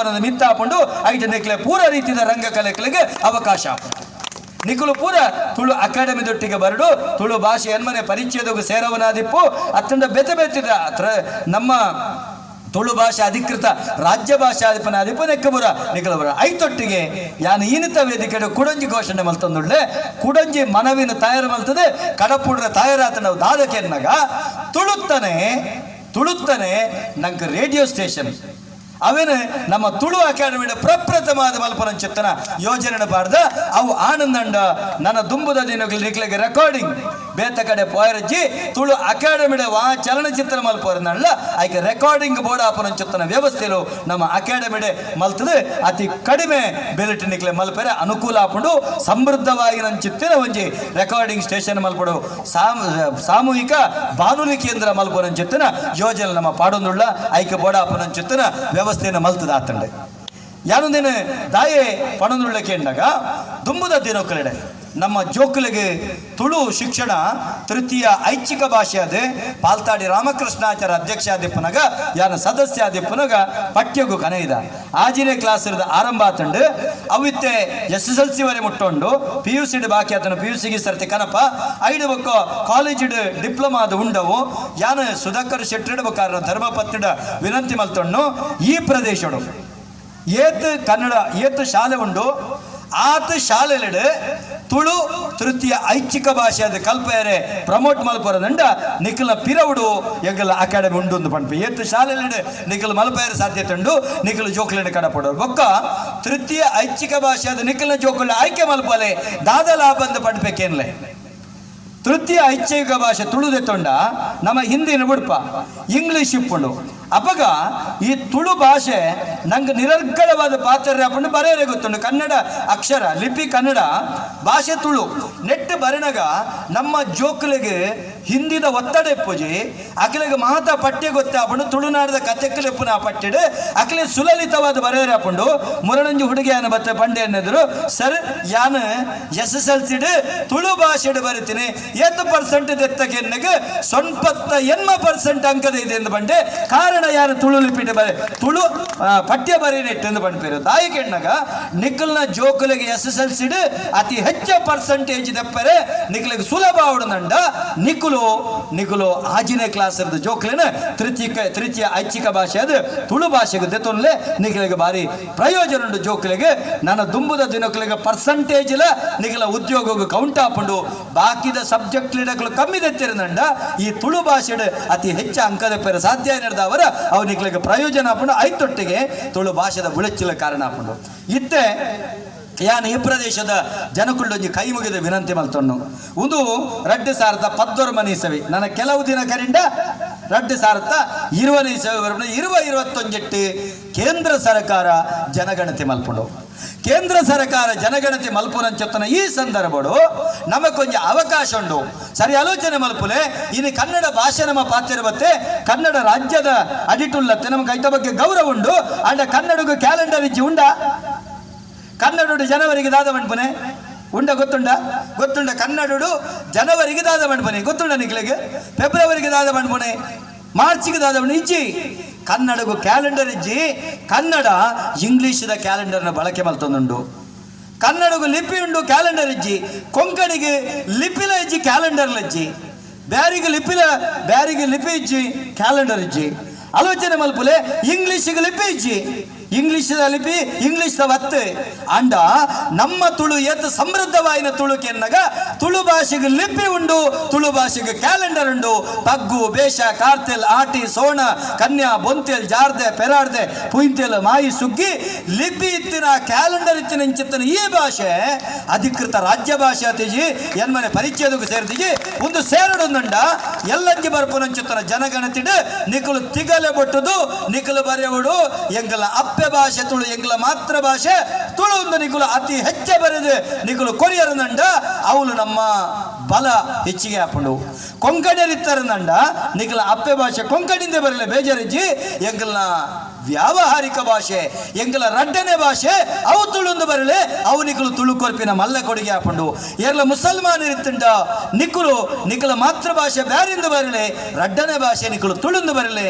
ಬರೋದು ಮಿತ್ತ ಹಾಕೊಂಡು ಐದು ನಿಕ್ಲೆ ಪೂರ ರೀತಿಯ ರಂಗ ಕಲೆಗಳಿಗೆ ಅವಕಾಶ ನಿಖಲು ಪೂರ ತುಳು ಅಕಾಡೆಮಿ ದೊಟ್ಟಿಗೆ ಬರಡು ತುಳು ಭಾಷೆ ಎನ್ಮನೆ ಪರಿಚಯದಾಗ ಸೇರವನಾದಿಪ್ಪು ಅತ್ತಂಡ ಬೆತೆ ಬೆತ್ತಿದ ನಮ್ಮ ತುಳು ಭಾಷೆ ಅಧಿಕೃತ ರಾಜ್ಯ ಭಾಷೆ ಆದಿಪನಾದಿಪ್ಪು ನೆಕ್ಕಬುರ ನಿಖಲಬುರ ಐತೊಟ್ಟಿಗೆ ಯಾನು ಈನಿತ ವೇದಿಕೆ ಕುಡಂಜಿ ಘೋಷಣೆ ಮಲ್ತೊಂದುಳ್ಳೆ ಕುಡಂಜಿ ಮನವಿನ ತಯಾರು ಮಲ್ತದೆ ಕಡಪುಡ್ರ ತಯಾರಾತ ನಾವು ದಾದಕ್ಕೆ ಎನ್ನಾಗ ತುಳುತ್ತನೆ ನಂಗೆ ರೇಡಿಯೋ ಸ್ಟೇಷನ್ ಅವೇನು ನಮ್ಮ ತುಳು ಅಕಾಡೆಮಿಯ ಪ್ರಪ್ರಥಮವಾದ ಮಲ್ಪನ ಚಿತ್ತನ ಯೋಜನೆ ಬಾರ್ದ ಅವು ಆನಂದಂಡ ನನ್ನ ದುಂಬುದ ದಿನಗಳಿಗೆ ರೆಕಾರ್ಡಿಂಗ್ ಬೇತ ಕಡೆ ಪೋಯರಜ್ಜಿ ತುಳು ಅಕಾಡೆಮಿಯ ಚಲನಚಿತ್ರ ಮಲ್ಪರಲ್ಲ ಆಯ್ಕೆ ರೆಕಾರ್ಡಿಂಗ್ ಬೋರ್ಡ್ ಆಪನ ಚಿತ್ತನ ವ್ಯವಸ್ಥೆಲು ನಮ್ಮ ಅಕಾಡೆಮಿಡೆ ಮಲ್ತದೆ ಅತಿ ಕಡಿಮೆ ಬೆಲೆಟ್ ನಿಕ್ಲೆ ಮಲ್ಪರೆ ಅನುಕೂಲ ಹಾಕೊಂಡು ಸಮೃದ್ಧವಾಗಿ ನನ್ನ ಚಿತ್ತಿನ ಒಂಜಿ ರೆಕಾರ್ಡಿಂಗ್ ಸ್ಟೇಷನ್ ಮಲ್ಪಡು ಸಾಮೂಹಿಕ ಬಾನುಲಿ ಕೇಂದ್ರ ಮಲ್ಪನ ಚಿತ್ತನ ಯೋಜನೆ ನಮ್ಮ ಪಾಡೊಂದುಳ್ಳ ಆಯ್ಕೆ ಬೋರ್ಡ್ ಆಪನ ಚಿತ್ತನ ವ್ಯವಸ್ಥೆಯನ್ನು ಮಲ್ತದ ಆತಂಡೆ ಯಾನೊಂದಿನ ದಾಯೆ ಪಣದುಳ್ಳಕ್ಕೆ ಎಂದಾಗ ದುಂಬುದ ದಿನೊಕ್ಕಲೆಡೆ ನಮ್ಮ ಜೋಕುಲಿಗೆ ತುಳು ಶಿಕ್ಷಣ ತೃತೀಯ ಐಚ್ಛಿಕ ಭಾಷೆ ಅದೇ ಪಾಲ್ತಾಡಿ ರಾಮಕೃಷ್ಣಾಚಾರ್ಯ ಅಧ್ಯಕ್ಷ ಆದಿಪ್ಪನಾಗ ಯಾನ ಸದಸ್ಯ ಆದಿಪ್ಪನಾಗ ಪಠ್ಯಗೂ ಕನ ಇದ ಆಜಿನೇ ಕ್ಲಾಸ್ ಇರೋದು ಆರಂಭ ಆತಂಡು ಅವಿತ್ತೆ SSLC ವರೆ ಮುಟ್ಟೊಂಡು PUC ಬಾಕಿ ಆತನು PUC ಗೆ ಸರ್ತಿ ಕನಪ ಐಡು ಬೊಕ್ಕ ಕಾಲೇಜ್ ಡಿಪ್ಲೊಮಾದ ಉಂಡವು ಯಾನ ಸುಧಾಕರ್ ಶೆಟ್ಟಿ ಇಡಬೇಕಾದ್ರೆ ಧರ್ಮಪತ್ನಿಡ ವಿನಂತಿ ಮಲ್ತೊಂಡು ಈ ಪ್ರದೇಶಡು ಏತ್ ಕನ್ನಡ ಏತ್ ಶಾಲೆ ಉಂಡು ಆತ ಶಾಲೆಲೆಡೆ ತುಳು ತೃತೀಯ ಐಚ್ಛಿಕ ಭಾಷೆ ಅದು ಕಲ್ಪೆಯರೆ ಪ್ರಮೋಟ್ ಮಲ್ಪರದಂಡ ನಿಖಲ ಪಿರವುಡು ಎಂಗಲ ಅಕಾಡೆಮಿ ಉಂಡು ಪಂಪಿ ಏತ್ ಶಾಲೆಲೆಡೆ ನಿಖಲ ಮಲ್ಪೆಯರೆ ಸಾಧ್ಯತೆ ಉಂಡು ನಿಖಲ ಜೋಕುಲೆಡೆ ಕಡಪಡೋರು ಬೊಕ್ಕ ತೃತೀಯ ಐಚ್ಛಿಕ ಭಾಷೆ ಅದು ನಿಖಲ ಜೋಕುಲೆ ಆಯ್ಕೆ ಮಲ್ಪಲೆ ದಾದ ಲಾಭಂದು ಪಡ್ಬೇಕೇನ್ಲೆ ತೃತೀಯ ಐಚ್ಛಿಕ ಭಾಷೆ ತುಳುದೆ ತೊಂಡ ನಮ್ಮ ಹಿಂದಿನ ಬಿಡ್ಪ ಇಂಗ್ಲಿಷ್ ಇಪ್ಪುಂಡು ಅಪಗ ಈ ತುಳು ಭಾಷೆ ನಂಗೆ ನಿರರ್ಗಳವಾದ ಪಾತ್ರ ಹಾಕೊಂಡು ಬರೆಯರೆ ಗೊತ್ತುಂಡು ಕನ್ನಡ ಅಕ್ಷರ ಲಿಪಿ ಕನ್ನಡ ಭಾಷೆ ತುಳು ನೆಟ್ಟು ಬರೆನಗ ನಮ್ಮ ಜೋಕುಲಿಗೆ ಹಿಂದಿದ ಒತ್ತಡ ಎಪ್ಪುಜಿ ಅಕಲಿಗೆ ಮಹತ ಪಠ್ಯ ಗೊತ್ತೇ ಹಾಕೊಂಡು ತುಳುನಾಡದ ಕಥೆಕ್ಕಲು ಎಪ್ಪುನ ಪಠ್ಯಡು ಅಕಲಿ ಸುಲಲಿತವಾದ ಬರೆಯರೆ ಹಾಕೊಂಡು ಮುರಣಂಜಿ ಹುಡುಗಿಯನ್ನ ಬತ್ತ ಪಂಡೆ ಅನ್ನದ್ರು ಸರ್ ಯಾನು SSLC ತುಳು ಭಾಷೆ ಬರಿತೀನಿ 8% ದೆತ್ತಗೆ ಸೊನ್ಪತ್ತ 80% ಅಂಕದ ಇದೆ ಎಂದು ಬಂಡೆ ಕಾರಣ ಯಾರು ತುಳು ಲಿಪಿಟ ತುಳು ಪಠ್ಯ ಬರೀನೆಟ್ಟು ಎಂದು ಬಂಡ್ಪೇರು ತಾಯಿ ಕೆಣ್ಣಗ ನಿಖಲ್ನ ಜೋಕುಲಿಗೆ SSLC ಅತಿ ಹೆಚ್ಚು ಪರ್ಸೆಂಟೇಜ್ ದೆಪ್ಪರೆ ನಿಖಲಿಗೆ ಸುಲಭ ಅವಡನಂಡ ನಿಖಲು ಆಜಿನೇ ಕ್ಲಾಸ್ ಇರೋದು ಜೋಕುಲಿನ ತೃತೀಯ ಐಚ್ಛಿಕ ಭಾಷೆ ಅದು ತುಳು ಭಾಷೆಗೆ ದೆತ್ತೊನ್ಲೆ ನಿಖಲಿಗೆ ಭಾರಿ ಪ್ರಯೋಜನ ಉಂಟು ಜೋಕುಲಿಗೆ ನನ್ನ ದುಂಬುದ ದಿನಕಲಿಗೆ ಪರ್ಸೆಂಟೇಜ್ ಇಲ್ಲ ನಿಖಲ ಉದ್ಯೋಗ ಕೌಂಟ್ ಹಾಕೊಂಡು ಬಾಕಿದ ಸಬ್ಜೆಕ್ಟ್ ಲೀಡಗಳು ಕಮ್ಮಿ ದೆತ್ತಿರಂಡ ಈ ತುಳು ಭಾಷೆ ಅತಿ ಹೆಚ್ಚು ಅಂಕದ ಪೇರ ಸಾಧ್ಯ ನಡೆದವರ ಅವನಿಗೆ ಪ್ರಯೋಜನ ಹಾಕೊಂಡು ಐತೊಟ್ಟಿಗೆ ತುಳು ಭಾಷೆದ ಬುಳಚಿಲ ಕಾರಣ ಹಾಕೊಂಡು ಇತ್ತೆ ಯಾನು ಈ ಪ್ರದೇಶದ ಜನಕುಳ್ಳೊಂಜಿ ಕೈ ಮುಗಿದ ವಿನಂತಿ ಮಲ್ತೊಣ್ಣು ಒಂದು 2010 ಮನೀಸವಿ ನನ್ನ ಕೆಲವು ದಿನ ಕರಿಂದ 2020 21 ಕೇಂದ್ರ ಸರ್ಕಾರ ಜನಗಣತಿ ಮಲ್ಪುಂಡು ಕೇಂದ್ರ ಸರ್ಕಾರ ಜನಗಣತಿ ಮಲ್ಪುರಂಚೊತ್ತನ ಈ ಸಂದರ್ಭಡು ನಮಗೊಂದು ಅವಕಾಶ ಉಂಡು ಸರಿ ಆಲೋಚನೆ ಮಲ್ಪುಲೆ ಇನ್ನು ಕನ್ನಡ ಭಾಷೆ ನಮ್ಮ ಪಾತ್ರ ಬತ್ತೆ ಕನ್ನಡ ರಾಜ್ಯದ ಅಡಿಟುಲ್ಲತ್ತೆ ನಮಗೆ ಐತ ಬಗ್ಗೆ ಗೌರವ ಉಂಡು ಅಂಡ ಕನ್ನಡಗೂ ಕ್ಯಾಲೆಂಡರ್ ಇಜ್ಜಿ ಉಂಡ ಕನ್ನಡ ಜನವರಿಗೆ ದಾದ ಮಣ್ಪನೆ ಉಂಡ ಗೊತ್ತುಂಡ ಕನ್ನಡ ಜನವರಿಗೆ ದಾದ ಮಣ್ಪನೆ ಗೊತ್ತುಂಡ ನಿಕ್ಲೆಗೆ ಫೆಬ್ರವರಿಗೆ ದಾದ ಮಣ್ಪನೆ ಮಾರ್ಚಿಗೆ ದಾದ ಮಣ್ಣು ಇಜ್ಜಿ ಕನ್ನಡಗೂ ಕ್ಯಾಲೆಂಡರ್ ಇಜ್ಜಿ ಕನ್ನಡ ಇಂಗ್ಲಿಷ್ದ ಕ್ಯಾಲೆಂಡರ್ನ ಬಳಕೆ ಮಲ್ತೊಂದುಂಡು ಕನ್ನಡಗೂ ಲಿಪಿ ಉಂಡು ಕ್ಯಾಲೆಂಡರ್ ಇಜ್ಜಿ ಕೊಂಕಣಿಗೆ ಲಿಪಿಲ ಇಜ್ಜಿ ಕ್ಯಾಲೆಂಡರ್ಲ ಇಜ್ಜಿ ಬ್ಯಾರಿಗೆ ಲಿಪಿ ಇಜ್ಜಿ ಕ್ಯಾಲೆಂಡರ್ ಇಜ್ಜಿ ಆಲೋಚನೆ ಮಲ್ಪುಲೆ ಇಂಗ್ಲಿಷ್ಗೆ ಲಿಪಿ ಇಜ್ಜಿ ಇಂಗ್ಲಿಷ್ದ ಲಿಪಿ ಇಂಗ್ಲಿಷ್ದ ಒತ್ತೆ ಅಂಡ ನಮ್ಮ ತುಳು ಏತ್ ಸಮೃದ್ಧವಾಯಿನ ತುಳುಕೆ ಎನ್ನಗ ತುಳು ಭಾಷೆಗೆ ಲಿಪಿ ಉಂಡು ತುಳು ಭಾಷೆಗೆ ಕ್ಯಾಲೆಂಡರ್ ಉಂಡು ಪಗ್ಗು ಬೇಷ ಕಾರ್ತೆಲ್ ಆಟಿ ಸೋಣ ಕನ್ಯಾ ಬೊಂತೆಲ್ ಜಾರ್ದೆ ಪೆರಾಡ್ದೆ ಪುಯಿಂತೆಲ್ ಮಾಯಿ ಸುಗ್ಗಿ ಲಿಪಿ ಇತ್ತಿನ ಕ್ಯಾಲೆಂಡರ್ ಇತ್ತಿನ ಇಂಚಿತ್ತನ ಈ ಭಾಷೆ ಅಧಿಕೃತ ರಾಜ್ಯ ಭಾಷೆ ಅತಿಜಿ ಎನ್ಮನೆ ಪರಿಚಯದಕ್ಕೂ ಸೇರ್ತಿಜಿ ಒಂದು ಸೇರಡೊಂದಂಡ ಎಲ್ಲಂಜಿ ಬರ್ಪುನಂಚಿತ್ತನ ಜನಗಣತಿಡ್ ನಿಖಲು ತಿಗಲೆ ಬೊಟ್ಟುದು ನಿಖಲು ಬರೆಯುವುದು ಎಂಗಲ ಅಪ್ಪೆ ಭಾಷೆ ತುಳು ಎಂಗ್ಲ ಮಾತೃ ಭಾಷೆ ತುಳು ಒಂದು ನಿಖಲು ಅತಿ ಹೆಚ್ಚೆ ಬರೆದು ನಿಖಲು ಕೊರಿಯರನಂಡ ಅವಳು ನಮ್ಮ ಬಲ ಹೆಚ್ಚಿಗೆ ಹಾಕೊಂಡು ಕೊಂಕಣಿಯರಿತ್ತಾರನಂಡ ನಿಖಲ ಅಪ್ಪೆ ಭಾಷೆ ಕೊಂಕಣಿಂದ ಬರಲಿ ಬೇಜಾರಿಜ್ಜಿ ಎಂಗಲ್ನ ವ್ಯಾವಹಾರಿಕ ಭಾಷೆ ಎಂಕಲ ರಡ್ಡನೆ ಭಾಷೆ ಅವು ತುಳುಂದು ಬರಲೆ ಅವು ನಿಕಲು ತುಳು ಕೊರ್ಪಿನ ಮಲ್ಲ ಕೊಡುಗೆ ಹಾಕೊಂಡು ಎಲ್ಲ ಮುಸಲ್ಮಾನ್ ಇರುತ್ತಂಡ ನಿಕಲ ಮಾತೃಭಾಷೆ ಬ್ಯಾರಿಂದ ಬರಲೆ ರಡ್ಡನೆ ಭಾಷೆ ನಿಕಲು ತುಳುಂದು ಬರಲೆ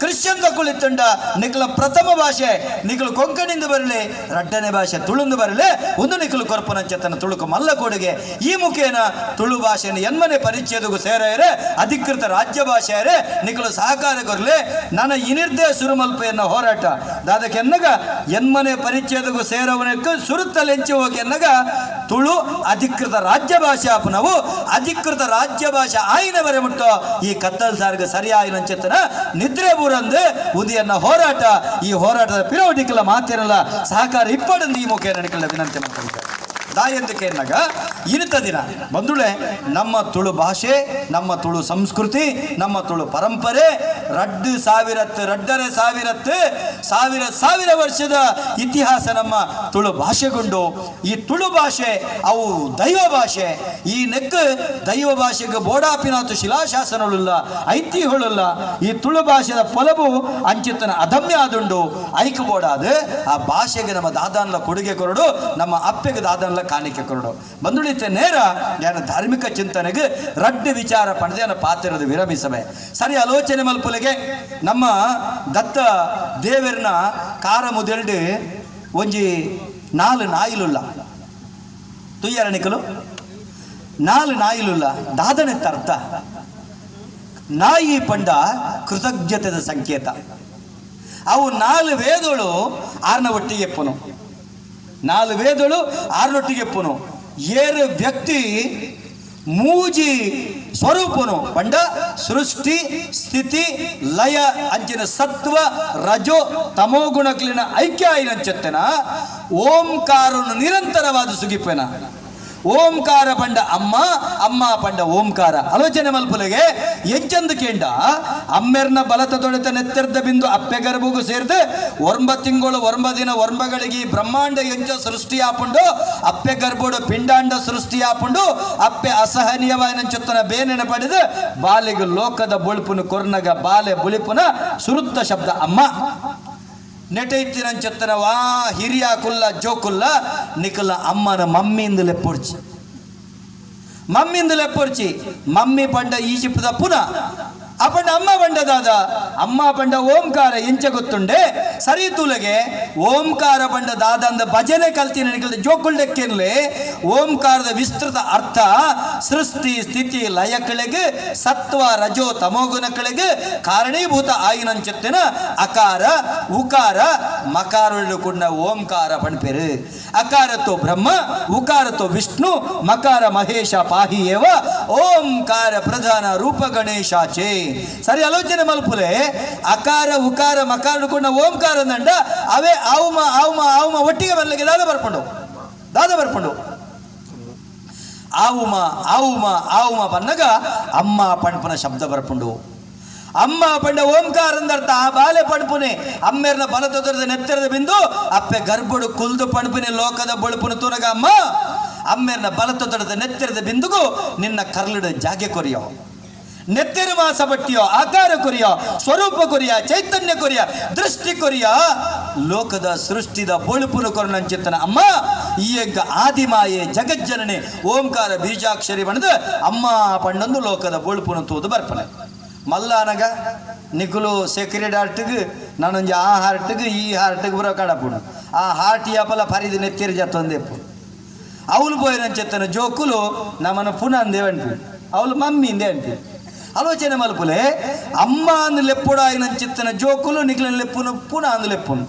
ಕ್ರಿಶ್ಚಿಯನ್ ಕುಳಿತಂಡ ನಿಕಲ ಪ್ರಥಮ ಭಾಷೆ ನಿಕಲು ಕೊಂಕಣಿಂದ ಬರಲೆ ರಡ್ಡನೆ ಭಾಷೆ ತುಳುಂದು ಬರಲೆ ಒಂದು ನಿಕಲು ಕೊರ್ಪನ ಚೇತನ ತುಳುಕು ಮಲ್ಲ ಕೊಡುಗೆ ಈ ಮುಖೇನ ತುಳು ಭಾಷೆಯನ್ನು ಎನ್ಮನೆ ಪರಿಚಯದಗೂ ಸೇರರೆ ಅಧಿಕೃತ ರಾಜ್ಯ ಭಾಷೆಯರೇ ನಿಕಲು ಸಹಕಾರ ಕೊರಲೆ ನನ್ನ ಇನಿರ್ದೇ ಸುರುಮಲ್ಪೆಯನ್ನ ಹೋರಾಟ ದಾದಕ್ಕೆ ಎನ್ನಗ ಎನ್ಮನೆ ಪರಿಚಯದಗೂ ಸೇರವನಕ್ಕೆ ಸುರುತ್ತಲೆಂಚಿ ಹೋಗಿ ಎನ್ನಗ ತುಳು ಅಧಿಕೃತ ರಾಜ್ಯ ಭಾಷೆ ಆಪನವು ಅಧಿಕೃತ ರಾಜ್ಯ ಭಾಷೆ ಆಯ್ನವರೆ ಮುಟ್ಟೋ ಈ ಕತ್ತಲ್ಸಾರ್ಗೆ ಸರಿಯಾಯಿನ ಚೇತನ ನಿದ್ರೆ ಬೂರಂದು ಉದಿಯನ್ನ ಹೋರಾಟ ಈ ಹೋರಾಟದ ಪಿರೋಡಿಕಲ ಮಾತೇನಲ್ಲ ಸಹಕಾರ ಇಪ್ಪಡಂದು ಈ ಮುಖೇನ ನಿಕಲ ವಿನಂತಿ ಮಾಡ್ತಾರೆ ದಾಯಂದಕ್ಕೆ ಎನ್ನಾಗ ಇನಿತ ದಿನ ಬಂದುಳೆ ನಮ್ಮ ತುಳು ಭಾಷೆ ನಮ್ಮ ತುಳು ಸಂಸ್ಕೃತಿ ನಮ್ಮ ತುಳು ಪರಂಪರೆ ರಡ್ಡರೆ ಸಾವಿರ ವರ್ಷದ ಇತಿಹಾಸ ನಮ್ಮ ತುಳು ಭಾಷೆಗೊಂಡು ಈ ತುಳು ಭಾಷೆ ಅವು ದೈವ ಭಾಷೆ ಈ ನೆಕ್ ದೈವ ಭಾಷೆಗೆ ಬೋಡಾಪಿನಾತು ಶಿಲಾಶಾಸನಗಳಿಲ್ಲ ಐತಿಹ್ಯಗಳಿಲ್ಲ ಈ ತುಳು ಭಾಷೆದ ಪೊಲಬು ಅಂಚಿತನ ಅದಮ್ಯ ಆದುಂಡು ಐಕ್ ಬೋಡಾದ ಆ ಭಾಷೆಗೆ ನಮ್ಮ ದಾದಾನ್ಲ ಕೊಡುಗೆ ಕೊರಡು ನಮ್ಮ ಅಪ್ಪೆಗೆ ದಾದಾನ್ಲ ಕಾಣಿಕೆ ಕೊರಡು ಬಂದುಳಿತೆ ನೇರ ಯಾನ ಧಾರ್ಮಿಕ ಚಿಂತನೆಗೆ ರಡ್ಡು ವಿಚಾರ ಪಡೆದ ಪಾತ್ರದ ವಿರಮಿಸಬೆ ಸರಿ ಆಲೋಚನೆ ಮಲ್ಪುಲೆಗೆ ನಮ್ಮ ದತ್ತ ದೇವರನ ಕಾರ ಮುದೆಲ್ಡು ಒಂಜಿ 4 ನಾಯಿಲುಲ್ಲ ತುಯ್ಯರಣಿಕಲು 4 ನಾಯಿಲುಲ್ಲ ದಾದನೆತ್ತ ಅರ್ಥ ನಾಯಿ ಪಂಡ ಕೃತಜ್ಞತೆದ ಸಂಕೇತ ಅವು 4 ವೇದಗಳು 6ನ ಒಟ್ಟಿಗೆ ಎಪ್ಪುನು 4 ವೇದಗಳು 6ನೊಟ್ಟಿಗೆ ಎಪ್ಪುನು ಏರು ವ್ಯಕ್ತಿ ಮೂಜಿ ಸ್ವರೂಪನು ಪಂಡ ಸೃಷ್ಟಿ ಸ್ಥಿತಿ ಲಯ ಅಂಚಿನ ಸತ್ವ ರಜೋ ತಮೋ ಗುಣಗಳಿನ ಐಕ್ಯ ಆಯ್ನಂಚೆತ್ತನ ಓಂಕಾರನು ನಿರಂತರವಾದ ಸುಗಿಪೆನ ಓಂಕಾರ ಪಂಡ ಅಮ್ಮ ಅಮ್ಮ ಪಂಡ ಓಂಕಾರ ಆಲೋಚನೆ ಮಲ್ಪುಲೆಗೆ ಎಂಚಂದು ಕೇಂಡ ಅಮ್ಮೆರ್ನ ಬಲತ ತೊಡೆತ ನೆತ್ತೆರ್ದ ಬಿಂದು ಅಪ್ಪೆ ಗರ್ಭಗೂ ಸೇರ್ದು 9 ತಿಂಗಳು 9 ದಿನ ವರ್ಮಗಳಿಗೆ ಬ್ರಹ್ಮಾಂಡ ಎಂಚ ಸೃಷ್ಟಿ ಆಪುಂಡು ಅಪ್ಪೆ ಗರ್ಭೋಡು ಪಿಂಡಾಂಡ ಸೃಷ್ಟಿ ಆಪುಂಡು ಅಪ್ಪೆ ಅಸಹನೀಯವಾಯಿನಂಚುತ್ತನ ಬೇನೆನ ಪಡೆದು ಬಾಲೆಗೆ ಲೋಕದ ಬೊಳುಪುನು ಕೊರ್ನಗ ಬಾಲೆ ಬುಳಿಪುನ ಸುರುತ್ತ ಶಬ್ದ ಅಮ್ಮ ನೆಟೈತಿನಂಚತ್ತನ ವಾ ಹಿರಿಯ ಕುಲ್ಲ ಜೋಕುಲ್ಲ ನಿಕಲ ಅಮ್ಮನ ಮಮ್ಮಿಯಿಂದ ಲೆಪ್ಪೊರ್ಚಿ ಮಮ್ಮಿ ಪಂಡ ಈಜಿಪ್ಟದ ಪುನಃ ಆ ಪಂಡ ಅಮ್ಮ ಪಂಡದಾದ ಅಮ್ಮ ಪಂಡ ಓಂಕಾರ ಎಂಚ ಗೊತ್ತುಂಡೆ ಸರಿ ತೂಲೆಗೆ ಓಂಕಾರ ಪಂಡ ದಾದ ಅಂದ ಭಜನೆ ಕಲ್ತಿನ ನಿಕಲ್ದ ಜೋಕುಲ್ಡೆಕ್ಕೆನ್ಲೆ ಓಂಕಾರದ ವಿಸ್ತೃತ ಅರ್ಥ ಸೃಷ್ಟಿ ಸ್ಥಿತಿ ಲಯ ಕೆಳಗೆ ಸತ್ವ ರಜೋ ತಮೋಗುಣ ಕೆಳಗೆ ಕಾರಣೀಭೂತ ಆಯಿನಂಚತ್ತಿನ ಅಕಾರ ಉಕಾರ ಮಕಾರಗಳು ಕೂಡ ಓಂಕಾರ ಪಣ್ಪೇರು ಅಕಾರತೋ ಬ್ರಹ್ಮ ಉಕಾರತೋ ವಿಷ್ಣು ಮಕಾರ ಮಹೇಶ ಪಾಹಿಯೇವ ಓಂಕಾರ ಪ್ರಧಾನ ರೂಪ ಗಣೇಶಾಚೆ ಸರಿ ಆಲೋಚನೆ ಮಲ್ಪುಲೆ ಅಕಾರ ಉಕಾರ ಮಕಾರ ಕೂಡ ಓಂಕಾರ ಅಂದಂಡ ಅವೇ ಆವುಮ ಆವುಮ ಆವುಮ ಒಟ್ಟಿಗೆ ಬರ್ಲಿಕ್ಕೆ ದಾದ ಬರ್ಪಂಡು ಆವುಮ ಆವುಮ ಆವುಮ ಬನ್ನಗ ಅಮ್ಮ ಪಣ್ಪನ ಶಬ್ದ ಬರ್ಪುಂಡು ಅಮ್ಮ ಪಂಡ ಓಂಕಾರ ಅಂದರ್ಥ ಆ ಬಾಲೆ ಪಣ್ಪುನೆ ಅಮ್ಮೆರ್ನ ಬಲತೊದರದ ನೆತ್ತರದ ಬಿಂದು ಅಪ್ಪೆ ಗರ್ಭಡು ಕುಲ್ದು ಪಣ್ಪುನೆ ಲೋಕದ ಬೊಳುಪುನ ತೂನಗ ಅಮ್ಮ ಅಮ್ಮೆರ್ನ ಬಲತೊದರದ ನೆತ್ತರದ ಬಿಂದುಗೂ ನಿನ್ನ ಕರ್ಲಿಡ ಜಾಗೆ ಕೊರಿಯೋ ನೆತ್ತೆರು ಮಾಸ ಬಟ್ಟಿಯೋ ಆಕಾರ ಕೊರಿಯ ಸ್ವರೂಪ ಕೊರಿಯ ಚೈತನ್ಯ ಕೊರಿಯ ದೃಷ್ಟಿ ಕೊರಿಯ ಲೋಕದ ಸೃಷ್ಟಿದ ಬೊಳುಪುನ ಕೊರನಂಚಿತ್ತನ ಅಮ್ಮ ಈ ಆದಿಮಾಯೆ ಜಗಜ್ಜನನೆ ಓಂಕಾರ ಬೀಜಾಕ್ಷರಿ ಬಣದು ಅಮ್ಮ ಪಂಡೊಂದು ಲೋಕದ ಬೊಳುಪುನ ತೂದು ಬರ್ಪನೆ ಮಲ್ಲಾನಗ ನಿಕುಲು ಸೆಕ್ರೆಟ್ ಹಾರ್ಟ್ಗೆ ನಾನೊಂದು ಆ ಹಾರ್ಟ್ಗೆ ಈ ಹಾರ್ಟ್ಗೆ ಬರೋ ಕಡಪುಡು ಆ ಹಾರ್ಟ್ ಯಾಪಲ ಪರಿದು ನೆತ್ತಿರಿ ಜತ್ತೊಂದೆಪ್ಪು ಅವಳು పోయినంచెత్తన జోకులు నమ్మను పునందే అంటు ಅವಳು మమ్మీందే అంటు ఆలోచన మలుపులే అమ్మ అందు లెప్పుడు ఆయన చెత్తన జోకులు నిఖిలని లెప్పును పున అందు లెప్పును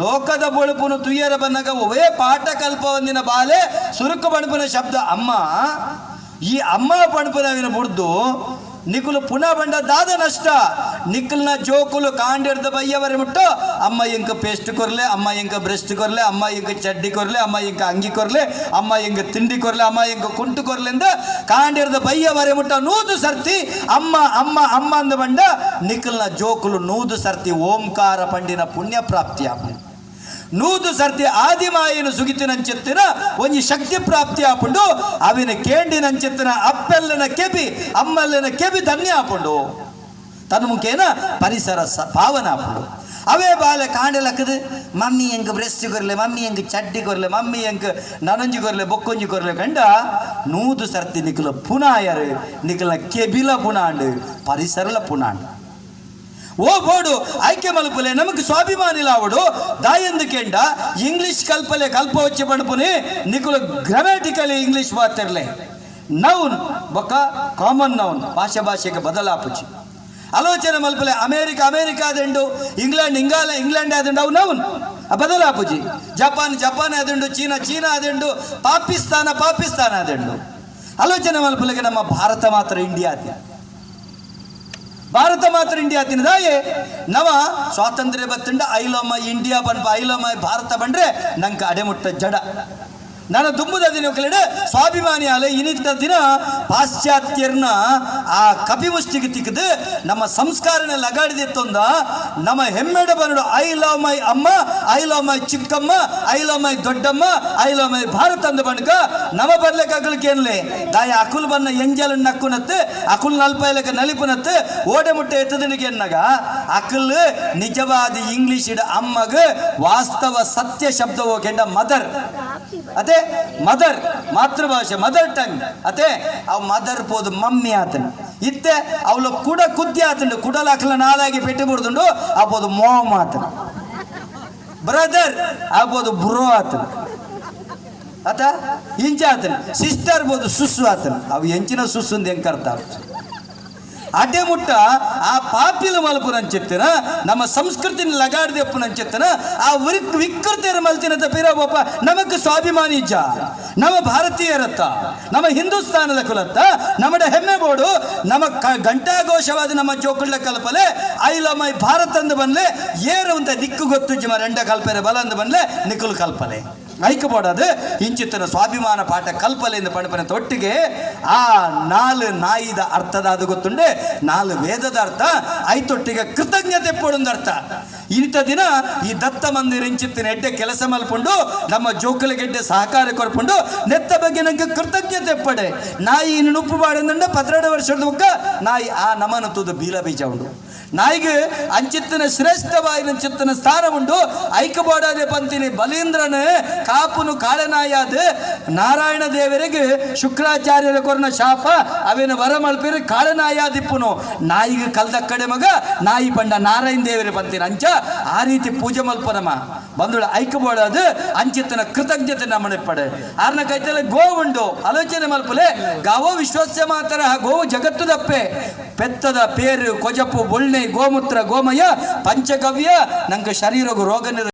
ಲೋಕದ ಬೊಳುಪುನು ತುಯ್ಯರ ಬನ್ನಗ ಒವೇ ಪಾಠ ಕಲ್ಪ ಹೊಂದಿನ ಬಾಲೆ ಸುರುಕು ಬಣಪುನ ಶಬ್ದ ಅಮ್ಮ ಈ ಅಮ್ಮ ಪಣಪುನವಿನ ಬುಡ್ದು ನಿಕುಲು ಪುನಃ ಬಂಡ ದಾದ ನಷ್ಟ ನಿಕಲ್ನ ಜೋಕುಲು ಕಾಂಡಿರ್ದ ಬಯ್ಯವರೆ ಮುಟ್ಟು ಅಮ್ಮ ಎಂಕ ಪೇಸ್ಟ್ ಕೊರ್ಲೆ ಅಮ್ಮ ಎಂಕ ಬ್ರೆಸ್ಟ್ ಕೊರ್ಲೆ ಅಮ್ಮ ಎಂಕ ಚಡ್ಡಿ ಕೊರ್ಲೆ ಅಮ್ಮ ಎಂಕ ಅಂಗಿ ಕೊರ್ಲೆ ಅಮ್ಮ ಎಂಕ ತಿಂಡಿ ಕೊರ್ಲೆ ಅಮ್ಮ ಎಂಕ ಕುಂಟು ಕೊರ್ಲೆ ಅಂದ ಕಾಂಡಿರ್ದ ಬಯ್ಯವರೆ ಮುಟ್ಟ ನೂದು ಸರ್ತಿ ಅಮ್ಮ ಅಮ್ಮ ಅಮ್ಮ ಅಂದ ಬಂಡ ನಿಕಲ್ನ ಜೋಕುಲು ನೂದು ಸರ್ತಿ ಓಂಕಾರ ಪಂಡಿನ ಪುಣ್ಯ ಪ್ರಾಪ್ತಿ ನೂದು ಸರ್ತಿ ಆದಿಮಾಯಿನ ಸುಗಿತಿನಂಚೆತ್ತಿನ ಒಂಜಿ ಶಕ್ತಿ ಪ್ರಾಪ್ತಿ ಆಪುಂಡು ಅವಿನ ಕೇಂಡಿನಂಚೆತ್ತಿನ ಅಪ್ಪೆಲ್ಲನ ಕೆಬಿ ಅಮ್ಮಲ್ಲನ ಕೆಬಿ ಧನ್ಯ ಆಪುಂಡು ತನ್ನ ಮುಖೇನ ಪರಿಸರ ಪಾವನ ಆಪುಂಡು ಅವೇ ಬಾಲೆ ಕಾಂಡಲಕ್ಕದು ಮಮ್ಮಿ ಹೆಂಗೆ ಬ್ರೆಸ್ ಕೊರ್ಲೆ, ಮಮ್ಮಿ ಹೆಂಗೆ ಚಡ್ಡಿ ಕೊರ್ಲೆ, ಮಮ್ಮಿ ಹೆಂಗೆ ನನಂಜಿ ಕೊರ್ಲೆ, ಬೊಕ್ಕೊಂಜಿ ಕೊರ್ಲೆ ಕಂಡ ನೂದು ಸರ್ತಿ ನಿಖಲ ಪುನಾಯರು ನಿಖಲ ಕೆಬಿಲ ಪುನಾಂಡು ಪರಿಸರಲ ಪುನಾಂಡು ಓ ಬೋಡು ಆಯ್ಕೆ ಮಲ್ಪಲೆ ನಮಗೆ ಸ್ವಾಭಿಮಾನಿಲಾವಡು ದಾಯಂದು ಕೆಂಡ ಇಂಗ್ಲಿಷ್ ಕಲ್ಪಲೆ ಕಲ್ಪ వచ్చి ಪಣಪುನಿ ನಿಖಲ ಗ್ರಾಮ್ಯಾಟಿಕಲಿ ಇಂಗ್ಲಿಷ್ ಮಾತಿರ್ಲೆ ನೌನ್ ಬೊಕ್ಕ ಕಾಮನ್ ನೌನ್ ಭಾಷೆಗೆ ಬದಲಾಪುಚಿ ಆಲೋಚನೆ ಮಲ್ಪಲೆ ಅಮೇರಿಕ ಆದಂಡು ಇಂಗ್ಲೆಂಡ್ ಆದಂಡು ಅವು ನೌನ್ ಬದಲಾಪುಜಿ ಜಪಾನ್ ಆದಂಡು ಚೀನಾ ಆದಂಡು ಪಾಕಿಸ್ತಾನ ಆದಂಡು ಆಲೋಚನೆ ಮಲ್ಪಲೆಗೆ ನಮ್ಮ ಭಾರತ ಮಾತ್ರ ಇಂಡಿಯಾ ತಿನ್ನದಾಯೆ ನವ ಸ್ವಾತಂತ್ರ್ಯ ಬತ್ತಂಡ ಐಲೋಮ ಇಂಡಿಯಾ ಬನ್ಪ ಐಲೋಮ ಭಾರತ ಬಂದ್ರೆ ನಂಗೆ ಅಡೆಮುಟ್ಟ ಜಡ ನನ್ನ ದುಂಬುದ ದಿನ ಕಳೆದ ಸ್ವಾಭಿಮಾನಿ ಆಲೆ ಇನ್ನಿದ್ದ ದಿನ ಪಾಶ್ಚಾತ್ಯರ್ನ ಆ ಕಪಿಮುಷ್ಟಿಗೆ ತಿಕ್ಕದು ನಮ್ಮ ಸಂಸ್ಕಾರನ ಲಗಾಡಿದಿತ್ತೊಂದ ನಮ್ಮ ಹೆಮ್ಮೆಡ ಬರಡು ಐ ಲವ್ ಮೈ ಅಮ್ಮ, ಐ ಲವ್ ಮೈ ಚಿಕ್ಕಮ್ಮ, ಐ ಲವ್ ಮೈ ದೊಡ್ಡಮ್ಮ, ಐ ಲವ್ ಮೈ ಭಾರತ ಅಂದ ಬಣ್ಕ ನಮ ಬರ್ಲೆಕ್ಕಾಗಲಿಕ್ಕೆ ಏನ್ಲೆ ದಾಯ ಅಕುಲ್ ಬನ್ನ ಎಂಜಲ್ ನಕ್ಕುನತ್ತೆ ಅಕುಲ್ ನಲ್ಪಾಯಲಕ ನಲಿಪುನತ್ತೆ ಓಡೆ ಮುಟ್ಟೆ ಎತ್ತದನಿಗೆ ಎನ್ನಗ ಅಕುಲ್ ನಿಜವಾದ ಇಂಗ್ಲಿಷ್ ಇಡ ಅಮ್ಮಗ ವಾಸ್ತವ ಸತ್ಯ ಶಬ್ದವೋ ಕೆಂಡ ಮದರ್ ಅದೇ ಮದರ್ ಮಾತೃಭಾಷೆ ಮದರ್ ಟಂಗ್ ಅದೇ ಅವ್ ಮದರ್ ಪೋದು ಮಮ್ಮಿ ಆತನು ಇತ್ತೆ ಅವಳು ಕುಡ ಕುದ್ದಿ ಆತಂಡು ಕುಡಲ ಅಕ್ಲ ನಾಲಾಗಿ ಪೆಟ್ಟು ಬಿಡ್ದುಂಡು ಆಬೋದು ಮೋಮ್ ಆತನು ಬ್ರದರ್ ಆಗ್ಬೋದು ಬ್ರೋ ಆತನು ಆತ ಇಂಚ ಆತನು ಸಿಸ್ಟರ್ ಬೋದು ಸುಸ್ಸು ಆತನು ಅವು ಎಂಚಿನ ಸುಸ್ಸುಂದು ಹೆಂಗೆ ಅರ್ಥ ಅಡ್ಡೆ ಮುಟ್ಟ ಆ ಪಾಪಿಲು ಮಲ್ಪುರಂಚಿತ್ತನ ನಮ್ಮ ಸಂಸ್ಕೃತಿನ ಲಗಾಡ್ದೆಪ್ಪುನಂಚಿತ್ತನ ಆ ವಿಕೃತಿಯರ ಮಲ್ತಿನ ತಪ್ಪಿರಪ್ಪ ನಮಕ್ಕೆ ಸ್ವಾಭಿಮಾನಿ ಇಜ್ಜ ನಮ್ಮ ಭಾರತೀಯರತ್ತ ನಮ್ಮ ಹಿಂದೂಸ್ತಾನದ ಕುಲತ್ತ ನಮ್ಮ ಹೆಮ್ಮೆ ಬೋಡು ನಮ್ಮ ಘಂಟಾಘೋಷವಾದ ನಮ್ಮ ಜೋಕುಳ್ಳ ಕಲ್ಪಲೆ ಐ ಲವ್ ಮೈ ಭಾರತ ಅಂದು ಬಂದ್ಲೆ ಏರು ಅಂತ ದಿಕ್ಕು ಗೊತ್ತು ಮ ರೆಂಡ ಕಲ್ಪರೆ ಬಲ ಅಂದು ಬಂದ್ಲೆ ನಿಖುಲ್ ಕಲ್ಪಲೆ ಐಕ್ಯಪಡೋದು ಇಂಚಿತ್ತನ ಸ್ವಾಭಿಮಾನ ಪಾಠ ಕಲ್ಪಲೆಯಿಂದ ಪಣಪನ ತೊಟ್ಟಿಗೆ ಆ ನಾಲ್ ನಾಯಿದ ಅರ್ಥದ ಅದು ಗೊತ್ತುಂಡೆ ನಾಲ್ ವೇದದ ಅರ್ಥ ಐತೊಟ್ಟಿಗೆ ಕೃತಜ್ಞತೆ ಪಡೊಂದು ಅರ್ಥ ಇಂಥ ದಿನ ಈ ದತ್ತ ಮಂದಿರ ಇಂಚಿತ್ತಿನ ಎಡ್ಡೆ ಕೆಲಸ ಮಲ್ಪುಂಡು ನಮ್ಮ ಜೋಕಲಿಗೆಡ್ಡೆ ಸಹಕಾರ ಕೊರ್ಪುಂಡು ನೆತ್ತ ಬಗ್ಗೆ ನಂಗೆ ಕೃತಜ್ಞತೆ ಪಡೆ ನಾಯಿ ಇನ್ನು ನುಪ್ಪು ಬಾಡಂದಂಡ 12 ವರ್ಷದ ಮುಕ್ಕ ನಾಯಿ ಆ ನಮನ ತೂದು ಬೀಲ ಬೀಜ ಉಂಡು ನಾಯಿಗೆ ಅಂಚಿತ್ತಿನ ಶ್ರೇಷ್ಠವಾಯಿನ ಚಿತ್ತನ ಸ್ಥಾನ ಉಂಡು ಐಕ್ಯಬೋಡಾದೆ ಪಂತಿನಿ ಬಲೀಂದ್ರನ ಕಾಪುನು ಕಾಳೆನಾಯಾದ ನಾರಾಯಣ ದೇವರಿಗೆ ಶುಕ್ರಾಚಾರ್ಯರ ಕೊರನ ಶಾಪ ಅವೇನು ವರ ಮಲ್ಪಿರಿ ಕಾಳೆನಾಯಾದಿಪ್ಪುನು ನಾಯಿಗೆ ಕಲ್ದ ಕಡೆ ಮಗ ನಾಯಿ ಪಂಡ ನಾರಾಯಣ ದೇವರ ಪಂತಿನ ಅಂಚ ಆ ರೀತಿ ಪೂಜೆ ಮಲ್ಪನಮ್ಮ ಬಂದಳು ಐಕ್ಯಬೋಡಾದ ಅಂಚಿತ್ತಿನ ಕೃತಜ್ಞತೆ ನಮ್ಮನೆ ಪಡೆ ಆರ್ನ ಕೈತಲ್ಲ ಗೋ ಉಂಡು ಆಲೋಚನೆ ಮಲ್ಪಲೆ ಗಾವೋ ವಿಶ್ವಸ್ಯ ಮಾತರ ಗೋವು ಜಗತ್ತು ದಪ್ಪೆ ಪೆತ್ತದ ಪೇರು ಕೊಜಪು ಬೊಳ್ಳೆ ಗೋಮೂತ್ರ ಗೋಮಯ ಪಂಚಗವ್ಯ ನಂಗೆ ಶರೀರಗೂ ರೋಗ